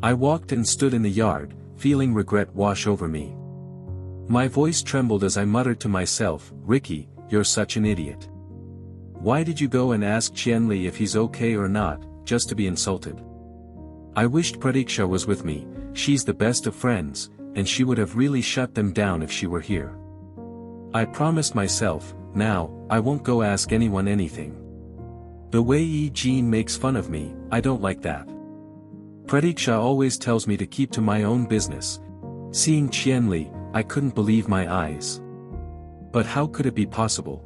I walked and stood in the yard, feeling regret wash over me. My voice trembled as I muttered to myself, "Riki, you're such an idiot. Why did you go and ask Qianli if he's okay or not, just to be insulted?" I wished Pratiksha was with me. She's the best of friends, and she would have really shut them down if she were here. I promised myself, now, I won't go ask anyone anything. The way Yi Jin makes fun of me, I don't like that. Pratiksha always tells me to keep to my own business. Seeing Qianli, I couldn't believe my eyes. But how could it be possible?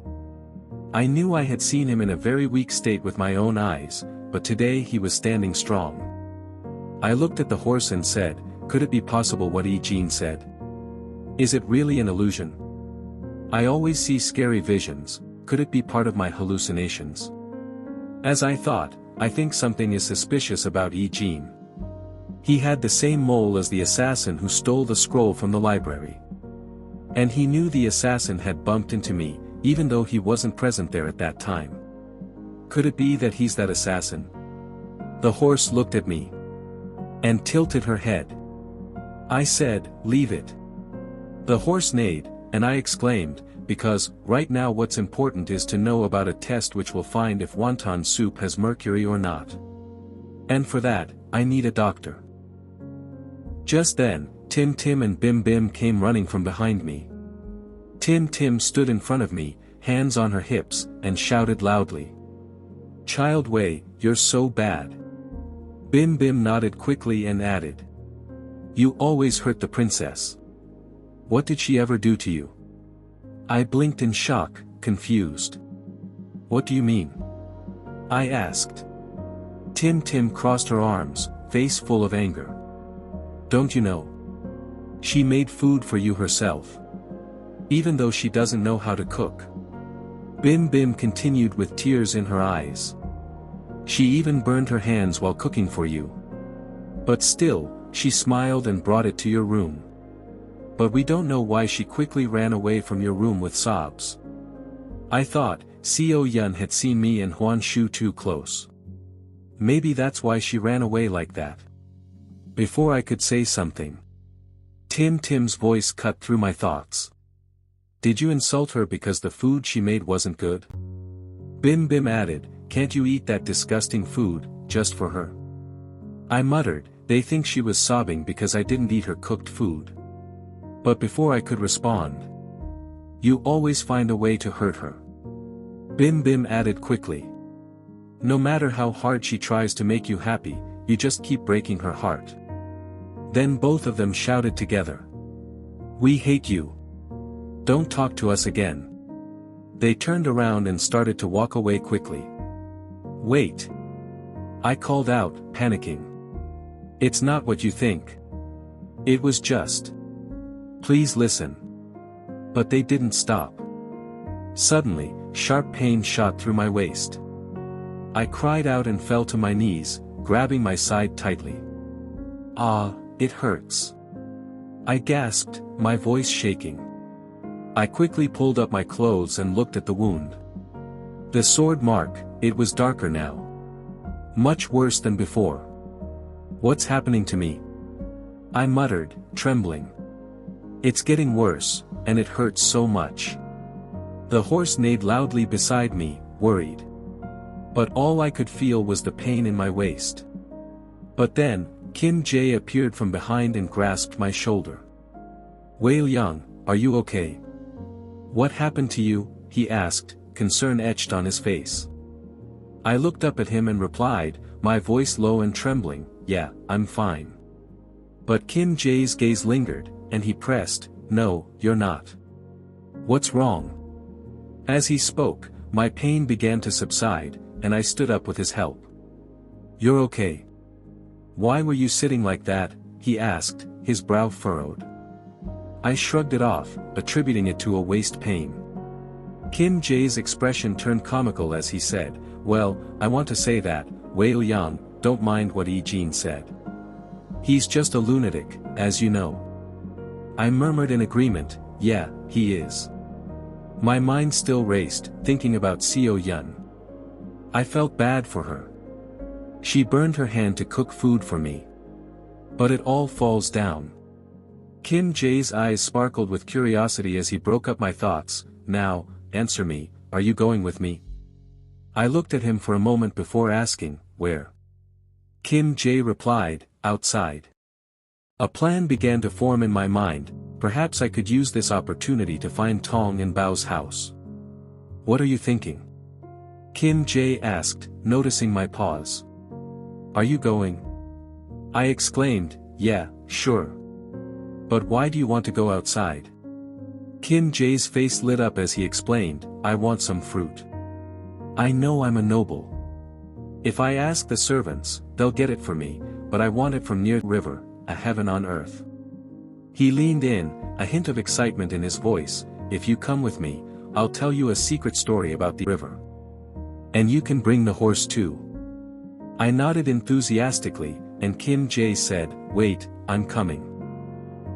I knew I had seen him in a very weak state with my own eyes, but today he was standing strong. I looked at the horse and said, could it be possible what Yi Jin said? Is it really an illusion? I always see scary visions, could it be part of my hallucinations? As I thought, I think something is suspicious about Yi Jin. He had the same mole as the assassin who stole the scroll from the library. And he knew the assassin had bumped into me, even though he wasn't present there at that time. Could it be that he's that assassin? The horse looked at me and tilted her head. I said, leave it. The horse neighed, and I exclaimed, because, right now what's important is to know about a test which will find if wonton soup has mercury or not. And for that, I need a doctor. Just then, Tim Tim and Bim Bim came running from behind me. Tim Tim stood in front of me, hands on her hips, and shouted loudly. Child Wei, you're so bad. Bim Bim nodded quickly and added. You always hurt the princess. What did she ever do to you? I blinked in shock, confused. What do you mean? I asked. Tim Tim crossed her arms, face full of anger. Don't you know? She made food for you herself. Even though she doesn't know how to cook. Bim Bim continued with tears in her eyes. She even burned her hands while cooking for you. But still, she smiled and brought it to your room. But we don't know why she quickly ran away from your room with sobs. I thought, Xiao Yun had seen me and Huan Shu too close. Maybe that's why she ran away like that. Before I could say something, Tim Tim's voice cut through my thoughts. Did you insult her because the food she made wasn't good? Bim Bim added, can't you eat that disgusting food, just for her? I muttered, they think she was sobbing because I didn't eat her cooked food. But before I could respond, you always find a way to hurt her. Bim Bim added quickly. No matter how hard she tries to make you happy, you just keep breaking her heart. Then both of them shouted together. We hate you. Don't talk to us again. They turned around and started to walk away quickly. Wait. I called out, panicking. It's not what you think. It was just. Please listen. But they didn't stop. Suddenly, sharp pain shot through my waist. I cried out and fell to my knees, grabbing my side tightly. Ah, it hurts. I gasped, my voice shaking. I quickly pulled up my clothes and looked at the wound. The sword mark, it was darker now. Much worse than before. What's happening to me? I muttered, trembling. It's getting worse, and it hurts so much. The horse neighed loudly beside me, worried. But all I could feel was the pain in my waist. But then, Kim Jae appeared from behind and grasped my shoulder. Wei Liang, are you okay? What happened to you? He asked, concern etched on his face. I looked up at him and replied, my voice low and trembling, yeah, I'm fine. But Kim Jae's gaze lingered, and he pressed, no, you're not. What's wrong? As he spoke, my pain began to subside, and I stood up with his help. You're okay. Why were you sitting like that? He asked, his brow furrowed. I shrugged it off, attributing it to a waist pain. Kim Jae's expression turned comical as he said, well, I want to say that, Wei Liang, don't mind what Yi Jin said. He's just a lunatic, as you know. I murmured in agreement, yeah, he is. My mind still raced, thinking about Xiao Yun. I felt bad for her. She burned her hand to cook food for me. But it all falls down. Kim Jae's eyes sparkled with curiosity as he broke up my thoughts. Now, answer me, are you going with me? I looked at him for a moment before asking, where? Kim Jae replied, outside. A plan began to form in my mind. Perhaps I could use this opportunity to find Tong and Bao's house. What are you thinking? Kim Jae asked, noticing my pause. Are you going? I exclaimed, yeah, sure. But why do you want to go outside? Kim Jae's face lit up as he explained, I want some fruit. I know I'm a noble. If I ask the servants, they'll get it for me, but I want it from near the river, a heaven on earth. He leaned in, a hint of excitement in his voice. If you come with me, I'll tell you a secret story about the river. And you can bring the horse too. I nodded enthusiastically, and Kim Jae said, wait, I'm coming.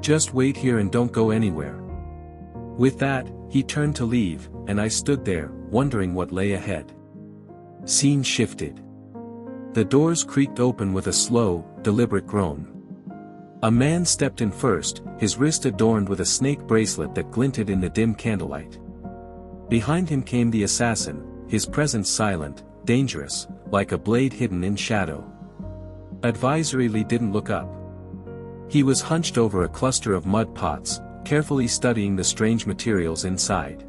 Just wait here and don't go anywhere. With that, he turned to leave, and I stood there, wondering what lay ahead. Scene shifted. The doors creaked open with a slow, deliberate groan. A man stepped in first, his wrist adorned with a snake bracelet that glinted in the dim candlelight. Behind him came the assassin, his presence silent, dangerous, like a blade hidden in shadow. Advisory Lee didn't look up. He was hunched over a cluster of mud pots, carefully studying the strange materials inside.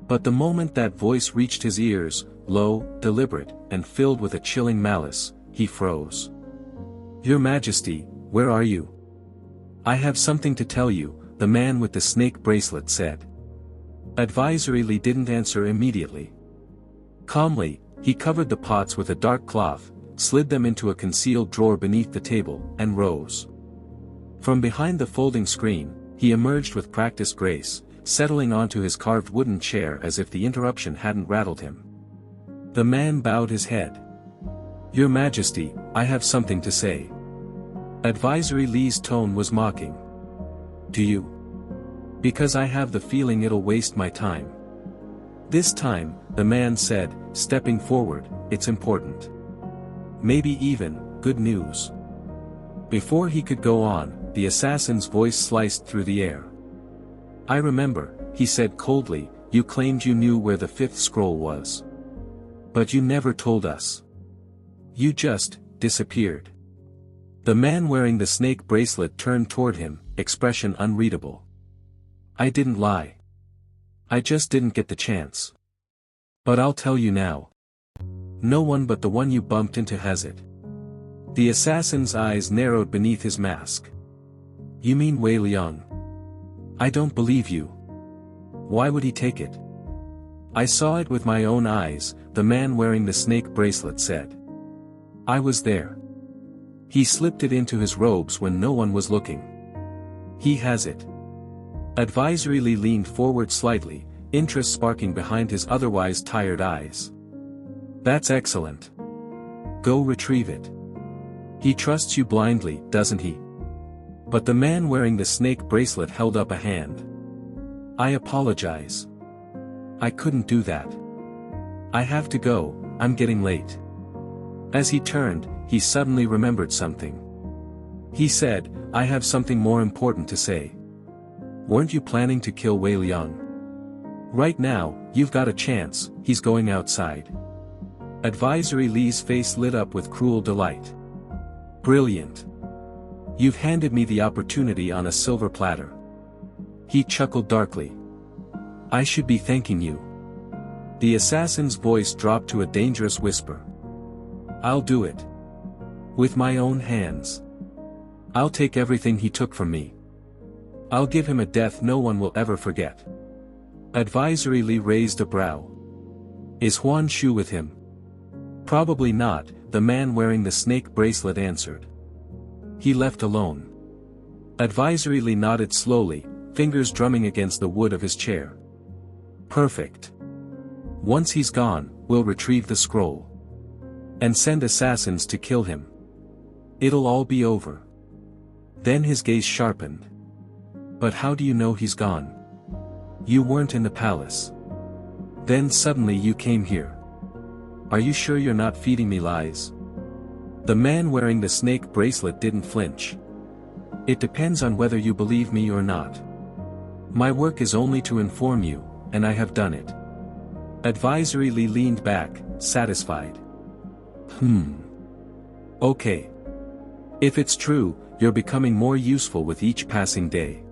But the moment that voice reached his ears, low, deliberate, and filled with a chilling malice, he froze. Your Majesty, where are you? I have something to tell you, the man with the snake bracelet said. Advisory Lee didn't answer immediately. Calmly, he covered the pots with a dark cloth, slid them into a concealed drawer beneath the table, and rose. From behind the folding screen, he emerged with practiced grace, settling onto his carved wooden chair as if the interruption hadn't rattled him. The man bowed his head. Your Majesty, I have something to say. Advisory Lee's tone was mocking. Do you? Because I have the feeling it'll waste my time. This time, the man said, stepping forward, it's important. Maybe even, good news. Before he could go on, the assassin's voice sliced through the air. I remember, he said coldly, you claimed you knew where the fifth scroll was. But you never told us. You just disappeared. The man wearing the snake bracelet turned toward him, expression unreadable. I didn't lie. I just didn't get the chance. But I'll tell you now. No one but the one you bumped into has it. The assassin's eyes narrowed beneath his mask. You mean Wei Liang? I don't believe you. Why would he take it? I saw it with my own eyes, the man wearing the snake bracelet said. I was there. He slipped it into his robes when no one was looking. He has it. Advisory Lee leaned forward slightly, interest sparking behind his otherwise tired eyes. That's excellent. Go retrieve it. He trusts you blindly, doesn't he? But the man wearing the snake bracelet held up a hand. I apologize. I couldn't do that. I have to go, I'm getting late. As he turned, he suddenly remembered something. He said, I have something more important to say. Weren't you planning to kill Wei Liang? Right now, you've got a chance, he's going outside. Advisory Lee's face lit up with cruel delight. Brilliant. You've handed me the opportunity on a silver platter. He chuckled darkly. I should be thanking you. The assassin's voice dropped to a dangerous whisper. I'll do it. With my own hands. I'll take everything he took from me. I'll give him a death no one will ever forget. Advisory Lee raised a brow. Is Huan Shu with him? Probably not, the man wearing the snake bracelet answered. He left alone. Advisory Lee nodded slowly, fingers drumming against the wood of his chair. Perfect. Once he's gone, we'll retrieve the scroll. And send assassins to kill him. It'll all be over. Then his gaze sharpened. But how do you know he's gone? You weren't in the palace. Then suddenly you came here. Are you sure you're not feeding me lies? The man wearing the snake bracelet didn't flinch. It depends on whether you believe me or not. My work is only to inform you, and I have done it. Advisory Li leaned back, satisfied. Okay. If it's true, you're becoming more useful with each passing day.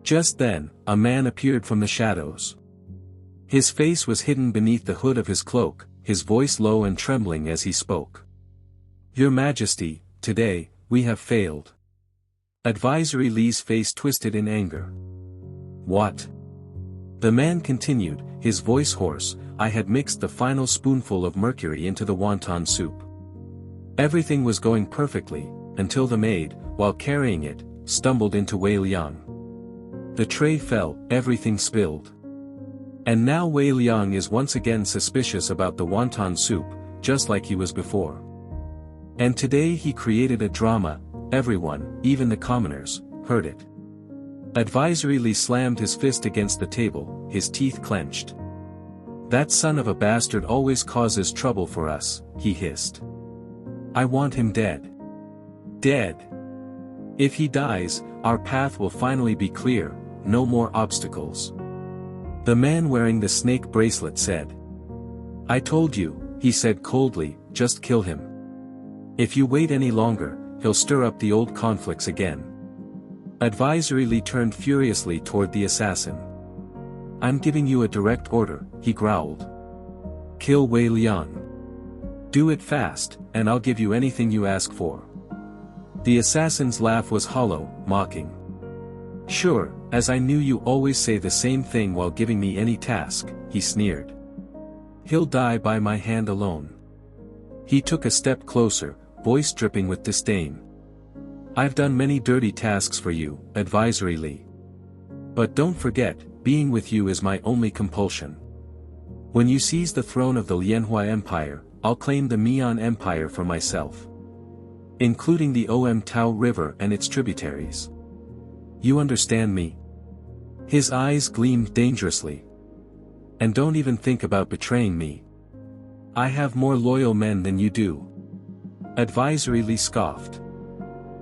Just then, a man appeared from the shadows. His face was hidden beneath the hood of his cloak, his voice low and trembling as he spoke. Your Majesty, today, we have failed. Advisory Li's face twisted in anger. What? The man continued, his voice hoarse. I had mixed the final spoonful of mercury into the wonton soup. Everything was going perfectly, until the maid, while carrying it, stumbled into Wei Liang. The tray fell, everything spilled. And now Wei Liang is once again suspicious about the wonton soup, just like he was before. And today he created a drama. Everyone, even the commoners, heard it. Advisory Li slammed his fist against the table, his teeth clenched. That son of a bastard always causes trouble for us, he hissed. I want him dead. Dead. If he dies, our path will finally be clear, no more obstacles. The man wearing the snake bracelet said. I told you, he said coldly, just kill him. If you wait any longer, he'll stir up the old conflicts again. Advisory Li turned furiously toward the assassin. I'm giving you a direct order, he growled. Kill Wei Liang. Do it fast, and I'll give you anything you ask for. The assassin's laugh was hollow, mocking. Sure, as I knew you always say the same thing while giving me any task, he sneered. He'll die by my hand alone. He took a step closer, voice dripping with disdain. I've done many dirty tasks for you, Advisory Li. But don't forget, being with you is my only compulsion. When you seize the throne of the Lianhua Empire, I'll claim the Mian Empire for myself. Including the Om Tao River and its tributaries. You understand me? His eyes gleamed dangerously. And don't even think about betraying me. I have more loyal men than you do. Advisory Li scoffed.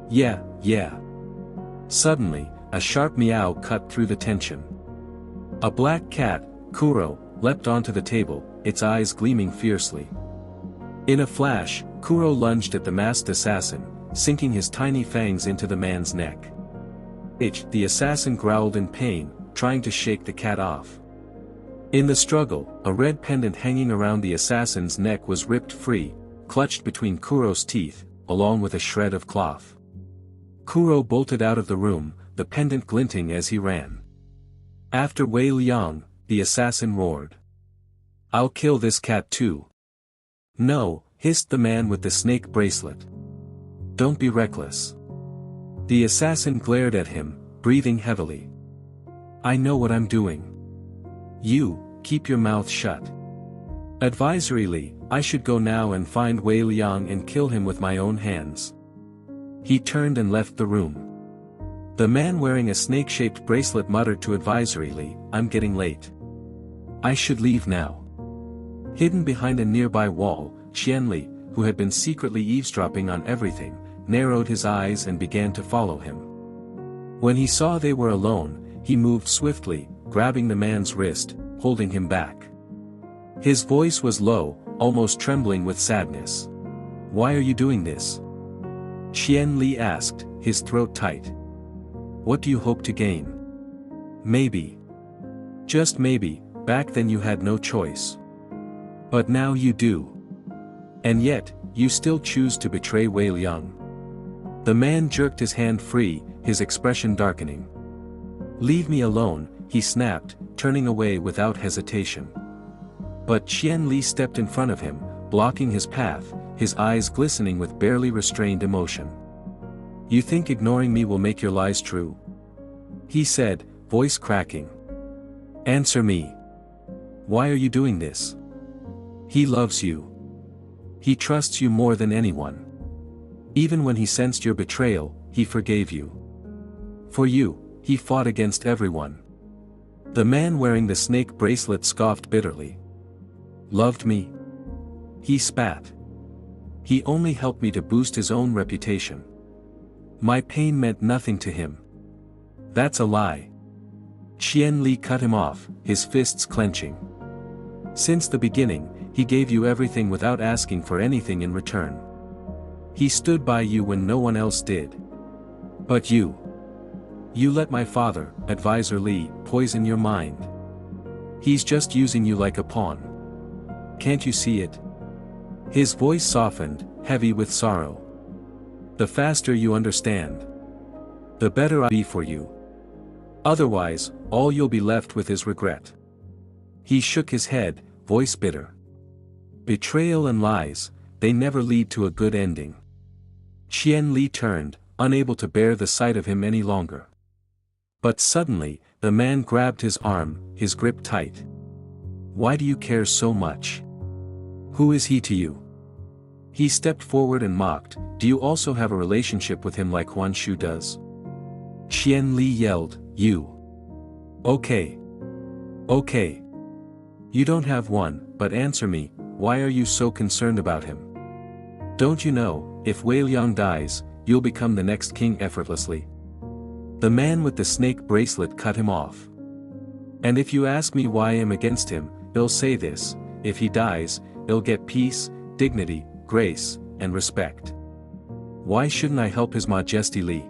Yeah. Suddenly, a sharp meow cut through the tension. A black cat, Kuro, leapt onto the table, its eyes gleaming fiercely. In a flash, Kuro lunged at the masked assassin, sinking his tiny fangs into the man's neck. The assassin growled in pain, trying to shake the cat off. In the struggle, a red pendant hanging around the assassin's neck was ripped free, clutched between Kuro's teeth, along with a shred of cloth. Kuro bolted out of the room, the pendant glinting as he ran. After Wei Liang, the assassin roared. I'll kill this cat too. No, hissed the man with the snake bracelet. Don't be reckless. The assassin glared at him, breathing heavily. I know what I'm doing. You, keep your mouth shut. Advisory Li, I should go now and find Wei Liang and kill him with my own hands. He turned and left the room. The man wearing a snake-shaped bracelet muttered to Advisory Li, I'm getting late. I should leave now. Hidden behind a nearby wall, Qianli, who had been secretly eavesdropping on everything, narrowed his eyes and began to follow him. When he saw they were alone, he moved swiftly, grabbing the man's wrist, holding him back. His voice was low, almost trembling with sadness. Why are you doing this? Qianli asked, his throat tight. What do you hope to gain? Maybe. Just maybe, back then you had no choice. But now you do. And yet, you still choose to betray Wei Liang. The man jerked his hand free, his expression darkening. Leave me alone, he snapped, turning away without hesitation. But Qianli stepped in front of him, blocking his path, his eyes glistening with barely restrained emotion. You think ignoring me will make your lies true? He said, voice cracking. Answer me. Why are you doing this? He loves you. He trusts you more than anyone. Even when he sensed your betrayal, he forgave you. For you, he fought against everyone. The man wearing the snake bracelet scoffed bitterly. Loved me? He spat. He only helped me to boost his own reputation. My pain meant nothing to him. That's a lie. Qian Li cut him off, his fists clenching. Since the beginning, he gave you everything without asking for anything in return. He stood by you when no one else did. But you let my father, Advisor Li, poison your mind. He's just using you like a pawn. Can't you see it? His voice softened, heavy with sorrow. The faster you understand, the better I'll be for you. Otherwise, all you'll be left with is regret. He shook his head, voice bitter. Betrayal and lies, they never lead to a good ending. Qian Li turned, unable to bear the sight of him any longer. But suddenly, the man grabbed his arm, his grip tight. Why do you care so much? Who is he to you? He stepped forward and mocked, do you also have a relationship with him like Huan Shu does? Qian Li yelled, you. Okay. Okay. You don't have one, but answer me, why are you so concerned about him? Don't you know, if Wei Liang dies, you'll become the next king effortlessly? The man with the snake bracelet cut him off. And if you ask me why I am against him, I'll say this, if he dies, he'll get peace, dignity, grace, and respect. Why shouldn't I help His Majesty Li?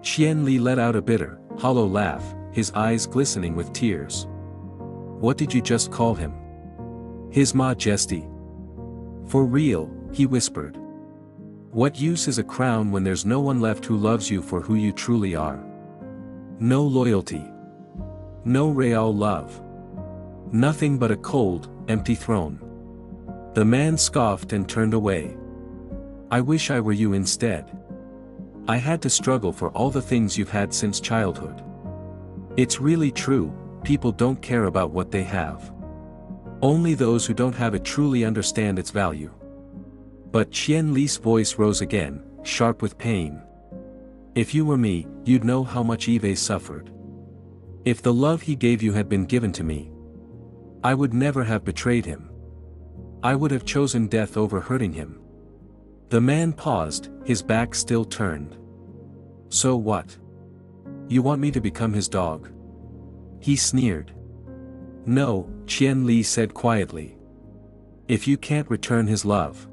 Qian Li let out a bitter, hollow laugh, his eyes glistening with tears. What did you just call him? His Majesty. For real, he whispered. What use is a crown when there's no one left who loves you for who you truly are? No loyalty. No real love. Nothing but a cold, empty throne. The man scoffed and turned away. I wish I were you instead. I had to struggle for all the things you've had since childhood. It's really true, people don't care about what they have. Only those who don't have it truly understand its value. But Qian Li's voice rose again, sharp with pain. If you were me, you'd know how much Eve suffered. If the love he gave you had been given to me, I would never have betrayed him. I would have chosen death over hurting him. The man paused, his back still turned. So what? You want me to become his dog? He sneered. No, Qian Li said quietly. If you can't return his love,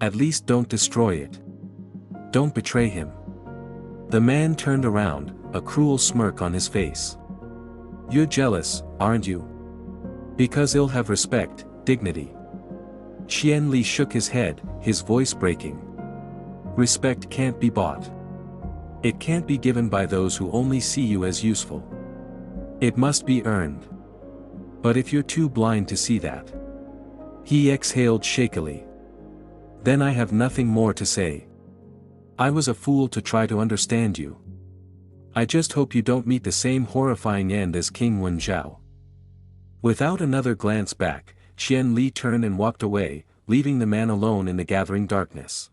at least don't destroy it. Don't betray him. The man turned around, a cruel smirk on his face. You're jealous, aren't you? Because he'll have respect, dignity. Qian Li shook his head, his voice breaking. Respect can't be bought. It can't be given by those who only see you as useful. It must be earned. But if you're too blind to see that. He exhaled shakily. Then I have nothing more to say. I was a fool to try to understand you. I just hope you don't meet the same horrifying end as King Wen Zhao. Without another glance back, Qian Li turned and walked away, leaving the man alone in the gathering darkness.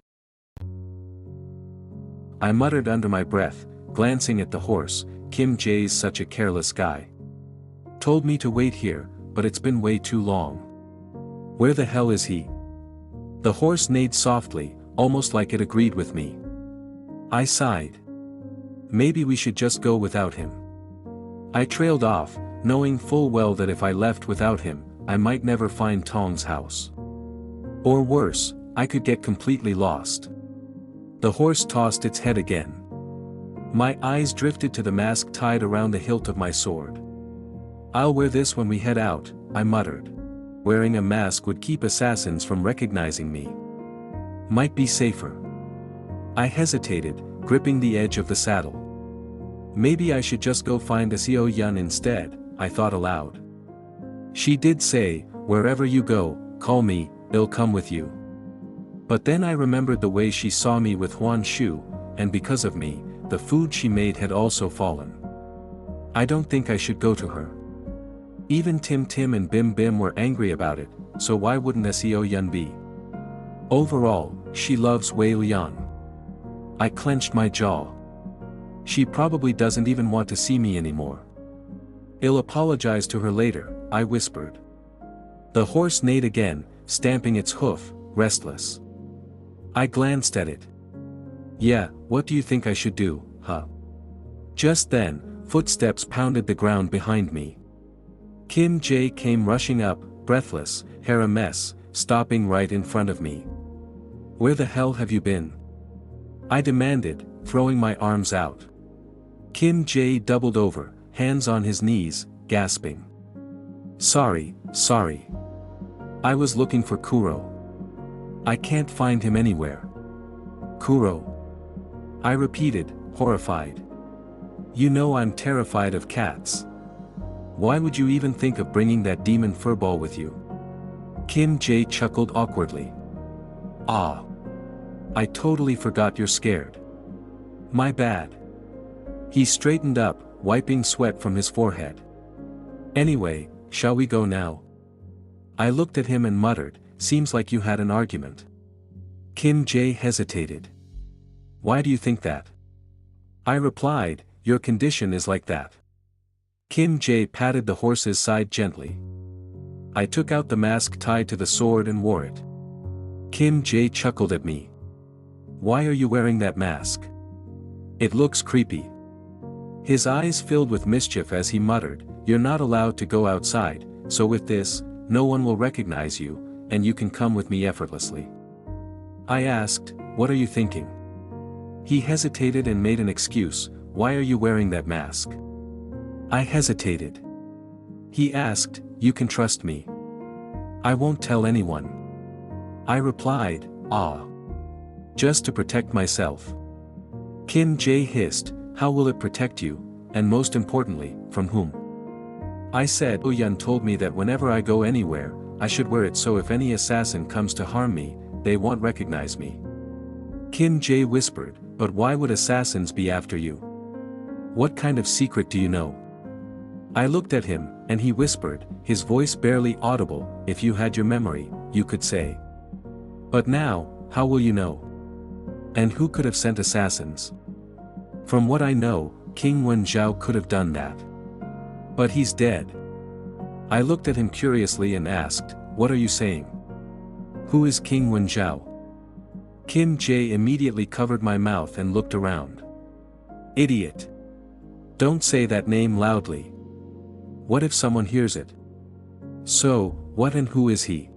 I muttered under my breath, glancing at the horse, Kim Jae's such a careless guy. Told me to wait here, but it's been way too long. Where the hell is he? The horse neighed softly, almost like it agreed with me. I sighed. Maybe we should just go without him. I trailed off, knowing full well that if I left without him, I might never find Tong's house. Or worse, I could get completely lost. The horse tossed its head again. My eyes drifted to the mask tied around the hilt of my sword. I'll wear this when we head out, I muttered. Wearing a mask would keep assassins from recognizing me. Might be safer. I hesitated, gripping the edge of the saddle. Maybe I should just go find a Xiao Yun instead, I thought aloud. She did say, wherever you go, call me, I'll come with you. But then I remembered the way she saw me with Huan Shu, and because of me, the food she made had also fallen. I don't think I should go to her. Even Tim Tim and Bim Bim were angry about it, so why wouldn't Xiao Yun be? Overall, she loves Wei Liang. I clenched my jaw. She probably doesn't even want to see me anymore. I'll apologize to her later, I whispered. The horse neighed again, stamping its hoof, restless. I glanced at it. Yeah, what do you think I should do, huh? Just then, footsteps pounded the ground behind me. Kim Jae came rushing up, breathless, hair a mess, stopping right in front of me. Where the hell have you been? I demanded, throwing my arms out. Kim Jae doubled over, hands on his knees, gasping. Sorry. I was looking for Kuro. I can't find him anywhere. Kuro. I repeated, horrified. You know I'm terrified of cats. Why would you even think of bringing that demon furball with you? Kim Jae chuckled awkwardly. Ah. I totally forgot you're scared. My bad. He straightened up, wiping sweat from his forehead. Anyway, shall we go now? I looked at him and muttered, seems like you had an argument. Kim Jae hesitated. Why do you think that? I replied, your condition is like that. Kim Jae patted the horse's side gently. I took out the mask tied to the sword and wore it. Kim Jae chuckled at me. Why are you wearing that mask? It looks creepy. His eyes filled with mischief as he muttered, you're not allowed to go outside, so with this, no one will recognize you, and you can come with me effortlessly. I asked, what are you thinking? He hesitated and made an excuse, why are you wearing that mask? I hesitated. He asked, you can trust me. I won't tell anyone. I replied, just to protect myself. Kim Jae hissed, how will it protect you, and most importantly, from whom? I said, Yun told me that whenever I go anywhere, I should wear it so if any assassin comes to harm me, they won't recognize me. Kim Jae whispered, but why would assassins be after you? What kind of secret do you know? I looked at him, and he whispered, his voice barely audible, if you had your memory, you could say. But now, how will you know? And who could have sent assassins? From what I know, King Wen Zhao could have done that. But he's dead. I looked at him curiously and asked, what are you saying? Who is King Wen Zhao? Kim Jae immediately covered my mouth and looked around. Idiot. Don't say that name loudly. What if someone hears it? So, what and who is he?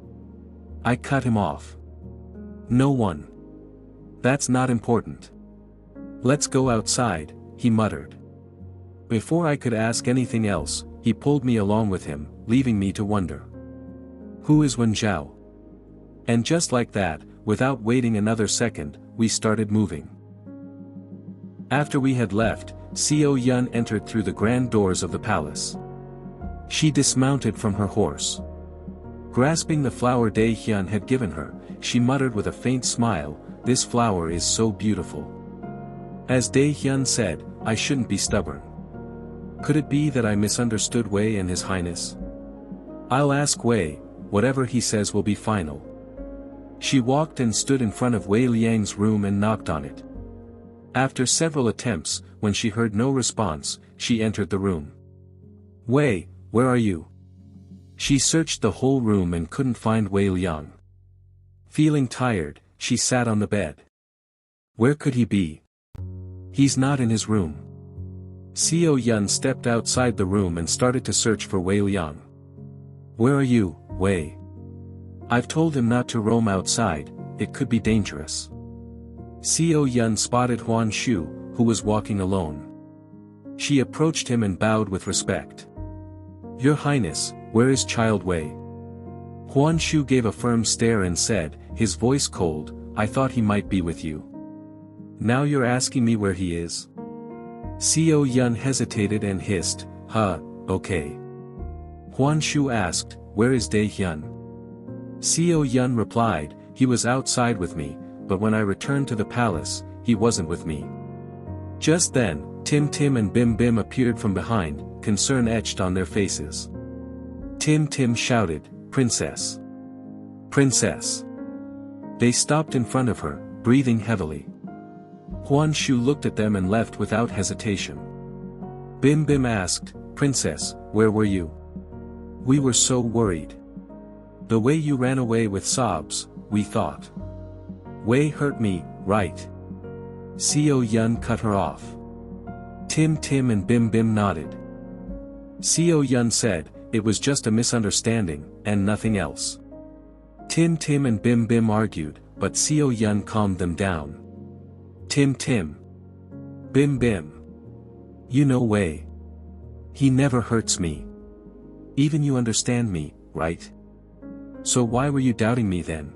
I cut him off. No one. That's not important. Let's go outside, he muttered. Before I could ask anything else, he pulled me along with him, leaving me to wonder. Who is Wen Zhao? And just like that, without waiting another second, we started moving. After we had left, Seo Yun entered through the grand doors of the palace. She dismounted from her horse. Grasping the flower Dae Hyun had given her, she muttered with a faint smile, this flower is so beautiful. As Dae Hyun said, I shouldn't be stubborn. Could it be that I misunderstood Wei and His Highness? I'll ask Wei, whatever he says will be final. She walked and stood in front of Wei Liang's room and knocked on it. After several attempts, when she heard no response, she entered the room. Wei, where are you? She searched the whole room and couldn't find Wei Liang. Feeling tired, she sat on the bed. Where could he be? He's not in his room. Seo Yun stepped outside the room and started to search for Wei Liang. Where are you, Wei? I've told him not to roam outside, it could be dangerous. Seo Yun spotted Huan Shu, who was walking alone. She approached him and bowed with respect. Your Highness, where is Child Wei? Huan Shu gave a firm stare and said, his voice cold, I thought he might be with you. Now you're asking me where he is? Seo Yun hesitated and hissed, okay. Huan Shu asked, where is Dae Hyun? Seo Yun replied, he was outside with me, but when I returned to the palace, he wasn't with me. Just then, Tim Tim and Bim Bim appeared from behind, concern etched on their faces. Tim Tim shouted, Princess! Princess! They stopped in front of her, breathing heavily. Huan Shu looked at them and left without hesitation. Bim Bim asked, Princess, where were you? We were so worried. The way you ran away with sobs, we thought. Wei hurt me, right? Xiao Yun cut her off. Tim Tim and Bim Bim nodded. Xiao Yun said, it was just a misunderstanding, and nothing else. Tim Tim and Bim Bim argued, but Xiao Yun calmed them down. Tim Tim. Bim Bim. You know Wei. He never hurts me. Even you understand me, right? So why were you doubting me then?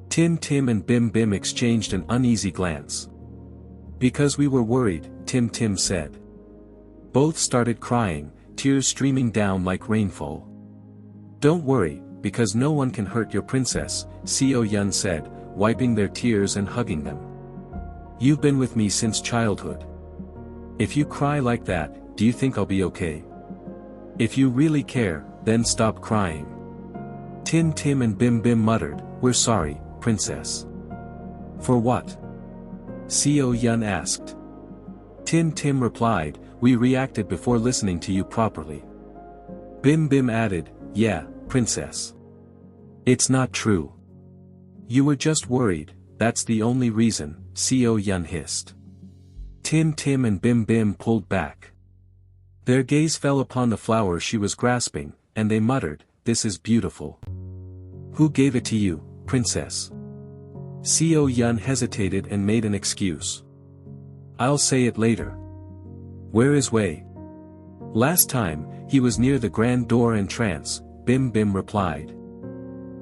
Tim Tim and Bim Bim exchanged an uneasy glance. Because we were worried, Tim Tim said. Both started crying, tears streaming down like rainfall. Don't worry, because no one can hurt your princess, Xiao Yun said, wiping their tears and hugging them. You've been with me since childhood. If you cry like that, do you think I'll be okay? If you really care, then stop crying. Tim Tim and Bim Bim muttered, we're sorry, princess. For what? Xiao Yun asked. Tim Tim replied, we reacted before listening to you properly. Bim Bim added, yeah, princess. It's not true. You were just worried, that's the only reason, Xiao Yun hissed. Tim Tim and Bim Bim pulled back. Their gaze fell upon the flower she was grasping, and they muttered, this is beautiful. Who gave it to you, princess? Xiao Yun hesitated and made an excuse. I'll say it later. Where is Wei? Last time, he was near the grand door entrance, Bim Bim replied.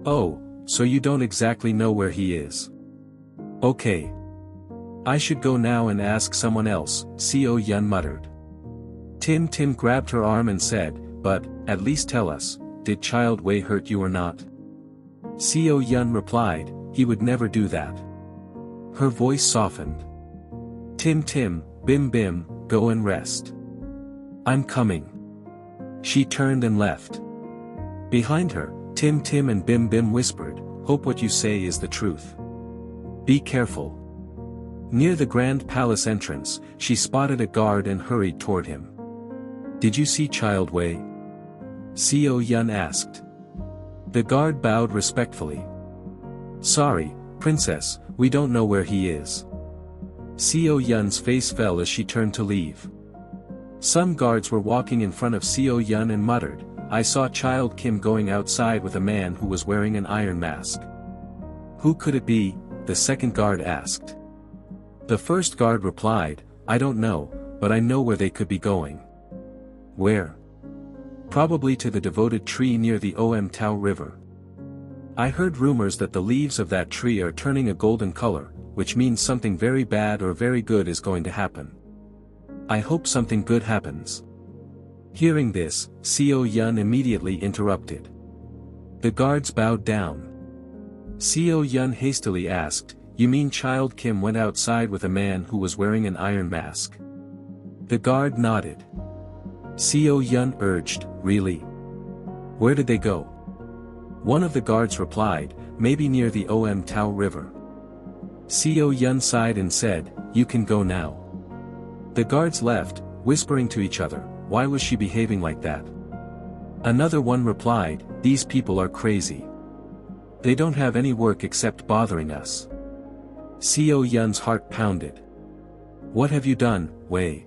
Oh, so you don't exactly know where he is. Okay. I should go now and ask someone else, Xiao Yun muttered. Tim Tim grabbed her arm and said, but, at least tell us, did Child Wei hurt you or not? Xiao Yun replied, he would never do that. Her voice softened. Tim Tim, Bim Bim, go and rest. I'm coming. She turned and left. Behind her, Tim Tim and Bim Bim whispered, hope what you say is the truth. Be careful. Near the grand palace entrance, she spotted a guard and hurried toward him. Did you see Child Wei? Xiao Yun asked. The guard bowed respectfully. Sorry, princess, we don't know where he is. Xiao Yun's face fell as she turned to leave. Some guards were walking in front of Xiao Yun and muttered, I saw Child Kim going outside with a man who was wearing an iron mask. Who could it be? The second guard asked. The first guard replied, I don't know, but I know where they could be going. Where? Probably to the devoted tree near the Tao River. I heard rumors that the leaves of that tree are turning a golden color, which means something very bad or very good is going to happen. I hope something good happens. Hearing this, Xiao Yun immediately interrupted. The guards bowed down. Xiao Yun hastily asked, you mean Child Kim went outside with a man who was wearing an iron mask? The guard nodded. Xiao Yun urged, really? Where did they go? One of the guards replied, maybe near the Tao River. Xiao Yun sighed and said, you can go now. The guards left, whispering to each other, why was she behaving like that? Another one replied, these people are crazy. They don't have any work except bothering us. Xiao Yun's heart pounded. What have you done, Wei?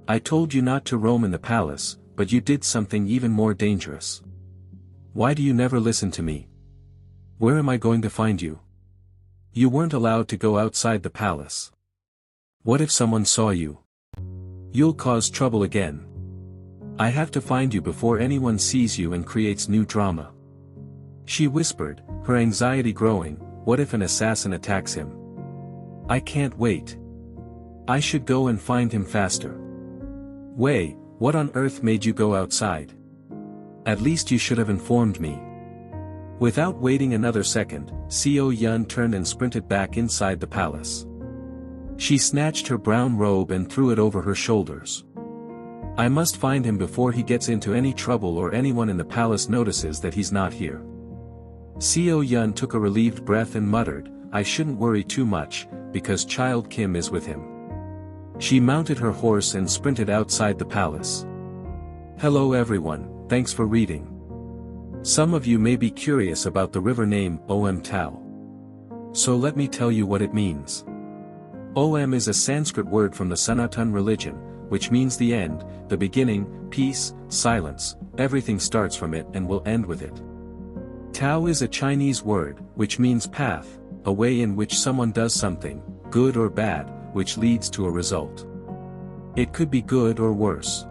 I told you not to roam in the palace, but you did something even more dangerous. Why do you never listen to me? Where am I going to find you? You weren't allowed to go outside the palace. What if someone saw you? You'll cause trouble again. I have to find you before anyone sees you and creates new drama. She whispered, her anxiety growing, what if an assassin attacks him? I can't wait. I should go and find him faster. Wei, what on earth made you go outside? At least you should have informed me. Without waiting another second, Xiao Yun turned and sprinted back inside the palace. She snatched her brown robe and threw it over her shoulders. I must find him before he gets into any trouble or anyone in the palace notices that he's not here. Xiao Yun took a relieved breath and muttered, I shouldn't worry too much, because Child Kim is with him. She mounted her horse and sprinted outside the palace. Hello everyone, thanks for reading. Some of you may be curious about the river name Tao. So let me tell you what it means. Om is a Sanskrit word from the Sanatan religion, which means the end, the beginning, peace, silence, everything starts from it and will end with it. Tao is a Chinese word, which means path, a way in which someone does something, good or bad, which leads to a result. It could be good or worse.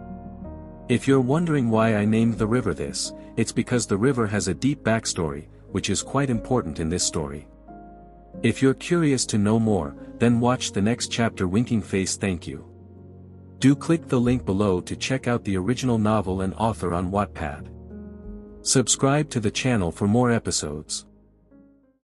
If you're wondering why I named the river this, it's because the river has a deep backstory, which is quite important in this story. If you're curious to know more, then watch the next chapter. Winking face. Thank you. Do click the link below to check out the original novel and author on Wattpad. Subscribe to the channel for more episodes.